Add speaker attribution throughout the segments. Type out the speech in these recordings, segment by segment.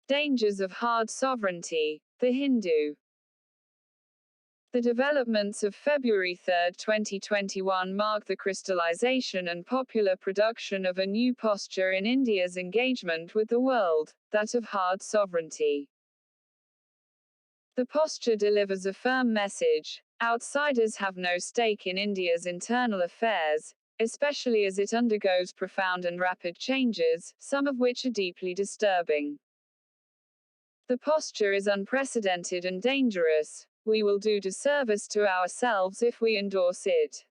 Speaker 1: Dangers of hard sovereignty. The Hindu. The developments of February 3, 2021 mark the crystallization and popular production of a new posture in India's engagement with the world, that of hard sovereignty. The posture delivers a firm message: outsiders have no stake in India's internal affairs, especially as it undergoes profound and rapid changes, some of which are deeply disturbing. The posture is unprecedented and dangerous. We will do disservice to ourselves if we endorse it.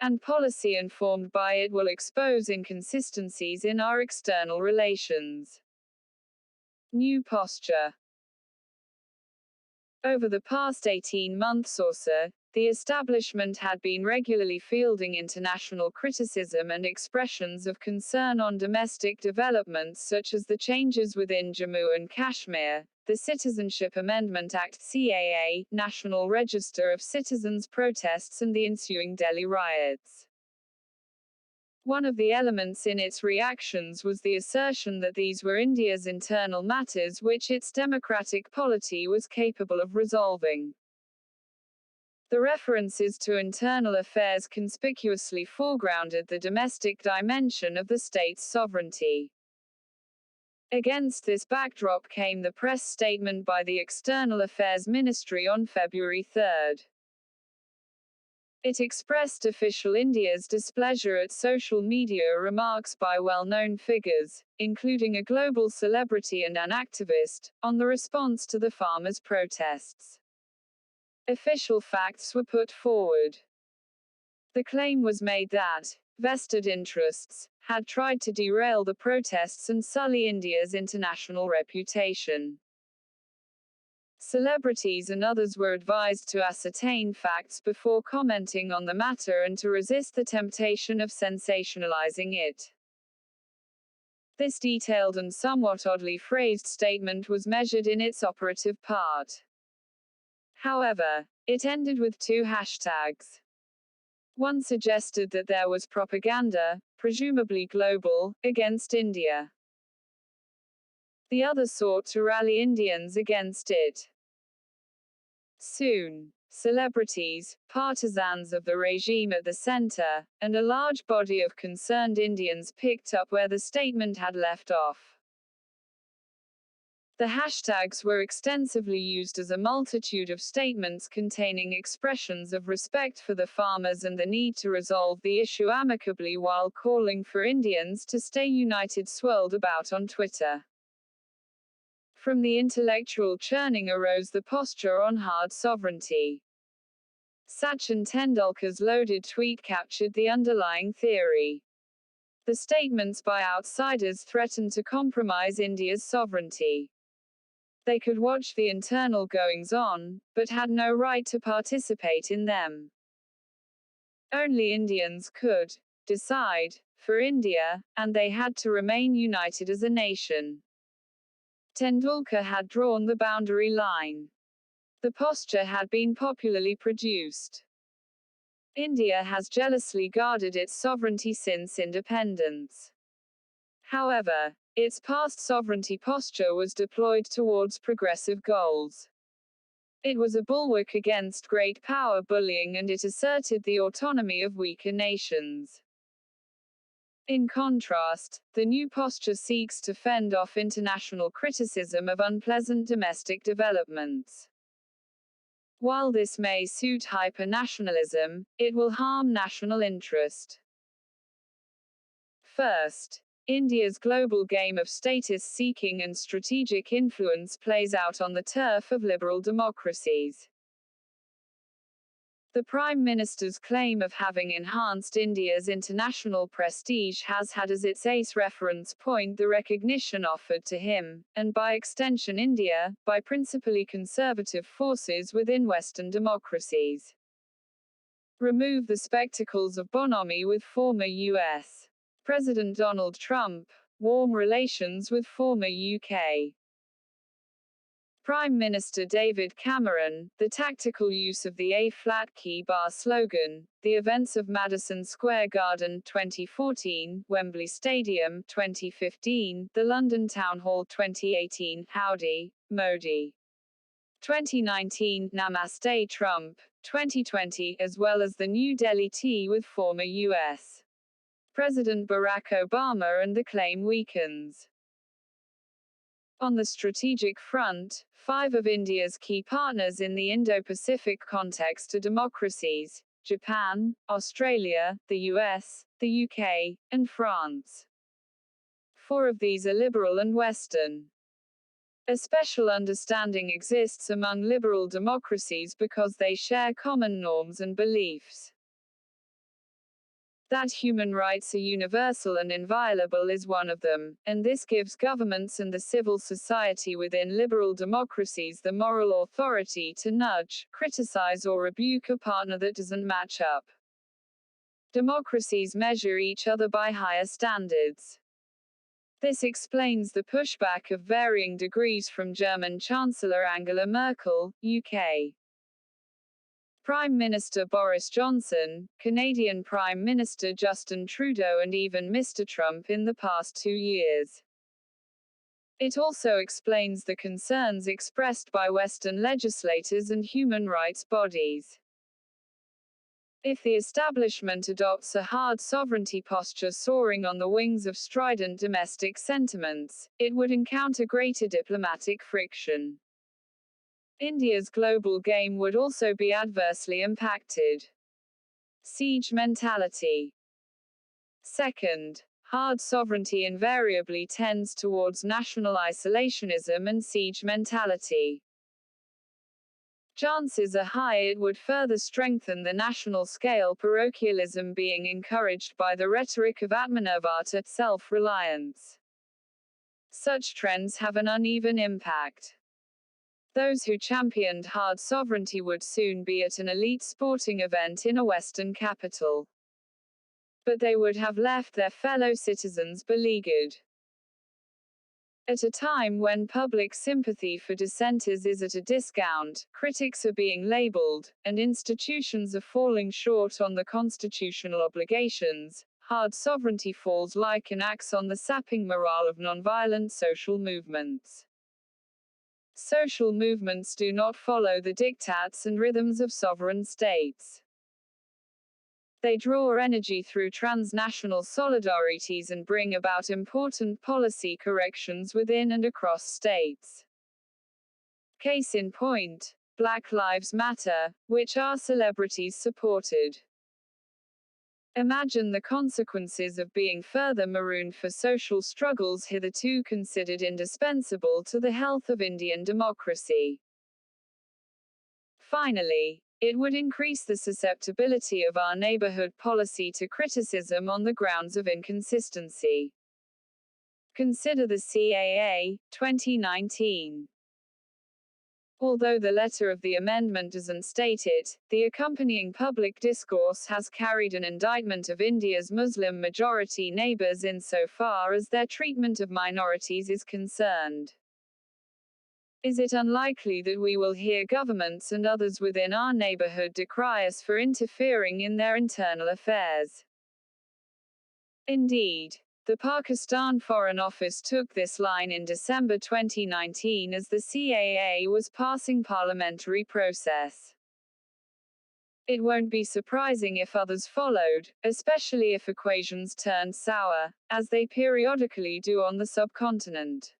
Speaker 1: And policy informed by it will expose inconsistencies in our external relations. New posture. Over the past 18 months or so, the establishment had been regularly fielding international criticism and expressions of concern on domestic developments such as the changes within Jammu and Kashmir, the Citizenship Amendment Act (CAA), National Register of Citizens protests and the ensuing Delhi riots. One of the elements in its reactions was the assertion that these were India's internal matters which its democratic polity was capable of resolving. The references to internal affairs conspicuously foregrounded the domestic dimension of the state's sovereignty. Against this backdrop came the press statement by the External Affairs Ministry on February 3. It expressed official India's displeasure at social media remarks by well-known figures, including a global celebrity and an activist, on the response to the farmers' protests. Official facts were put forward. The claim was made that vested interests had tried to derail the protests and sully India's international reputation. Celebrities and others were advised to ascertain facts before commenting on the matter and to resist the temptation of sensationalizing it. This detailed and somewhat oddly phrased statement was measured in its operative part. However, it ended with two hashtags. One suggested that there was propaganda, presumably global, against India. The other sought to rally Indians against it. Soon, celebrities, partisans of the regime at the center, and a large body of concerned Indians picked up where the statement had left off. The hashtags were extensively used as a multitude of statements containing expressions of respect for the farmers and the need to resolve the issue amicably while calling for Indians to stay united swirled about on Twitter. From the intellectual churning arose the posture on hard sovereignty. Sachin Tendulkar's loaded tweet captured the underlying theory. The statements by outsiders threatened to compromise India's sovereignty. They could watch the internal goings-on, but had no right to participate in them. Only Indians could decide for India, and they had to remain united as a nation. Tendulkar had drawn the boundary line. The posture had been popularly produced. India has jealously guarded its sovereignty since independence. However, its past sovereignty posture was deployed towards progressive goals. It was a bulwark against great power bullying and it asserted the autonomy of weaker nations. In contrast, the new posture seeks to fend off international criticism of unpleasant domestic developments. While this may suit hyper-nationalism, it will harm national interest. First, India's global game of status-seeking and strategic influence plays out on the turf of liberal democracies. The Prime Minister's claim of having enhanced India's international prestige has had as its ace reference point the recognition offered to him, and by extension India, by principally conservative forces within Western democracies. Remove the spectacles of bonhomie with former U.S. President Donald Trump, warm relations with former UK Prime Minister David Cameron, the tactical use of the A-flat key bar slogan, the events of Madison Square Garden 2014, Wembley Stadium 2015, the London Town Hall 2018, Howdy, Modi 2019, Namaste Trump 2020, as well as the New Delhi tea with former U.S. President Barack Obama and the claim weakens. On the strategic front, 5 of India's key partners in the Indo-Pacific context are democracies: Japan, Australia, the US, the UK, and France. 4 of these are liberal and Western. A special understanding exists among liberal democracies because they share common norms and beliefs. That human rights are universal and inviolable is one of them, and this gives governments and the civil society within liberal democracies the moral authority to nudge, criticize or rebuke a partner that doesn't match up. Democracies measure each other by higher standards. This explains the pushback of varying degrees from German Chancellor Angela Merkel, UK. Prime Minister Boris Johnson, Canadian Prime Minister Justin Trudeau and even Mr. Trump in the past 2 years. It also explains the concerns expressed by Western legislators and human rights bodies. If the establishment adopts a hard sovereignty posture soaring on the wings of strident domestic sentiments, it would encounter greater diplomatic friction. India's global game would also be adversely impacted. Siege mentality. Second, hard sovereignty invariably tends towards national isolationism and siege mentality. Chances are high it would further strengthen the national-scale parochialism being encouraged by the rhetoric of Atmanirvata, self-reliance. Such trends have an uneven impact. Those who championed hard sovereignty would soon be at an elite sporting event in a Western capital. But they would have left their fellow citizens beleaguered. At a time when public sympathy for dissenters is at a discount, critics are being labeled, and institutions are falling short on the constitutional obligations, hard sovereignty falls like an axe on the sapping morale of nonviolent social movements. Social movements do not follow the diktats and rhythms of sovereign states. They draw energy through transnational solidarities and bring about important policy corrections within and across states. Case in point, Black Lives Matter, which our celebrities supported. Imagine the consequences of being further marooned for social struggles hitherto considered indispensable to the health of Indian democracy. Finally, it would increase the susceptibility of our neighborhood policy to criticism on the grounds of inconsistency. Consider the CAA, 2019. Although the letter of the amendment doesn't state it, the accompanying public discourse has carried an indictment of India's Muslim-majority neighbors insofar as their treatment of minorities is concerned. Is it unlikely that we will hear governments and others within our neighborhood decry us for interfering in their internal affairs? Indeed. The Pakistan Foreign Office took this line in December 2019 as the CAA was passing parliamentary process. It won't be surprising if others followed, especially if equations turned sour, as they periodically do on the subcontinent.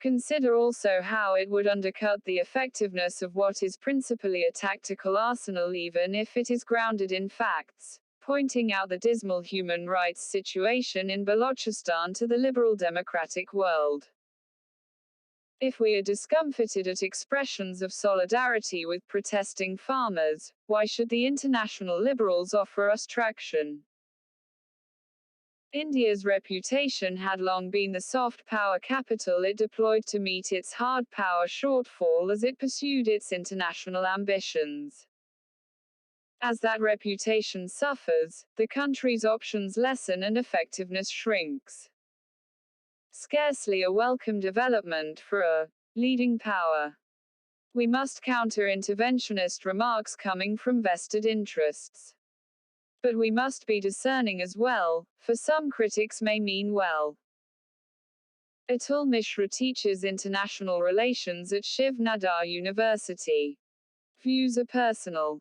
Speaker 1: Consider also how it would undercut the effectiveness of what is principally a tactical arsenal even if it is grounded in facts, pointing out the dismal human rights situation in Balochistan to the liberal democratic world. If we are discomfited at expressions of solidarity with protesting farmers, why should the international liberals offer us traction? India's reputation had long been the soft power capital it deployed to meet its hard power shortfall as it pursued its international ambitions. As that reputation suffers, the country's options lessen and effectiveness shrinks. Scarcely a welcome development for a Leading power. We must counter interventionist remarks coming from vested interests. But we must be discerning as well, for some critics may mean well. Atul Mishra teaches international relations at Shiv Nadar University. Views are personal.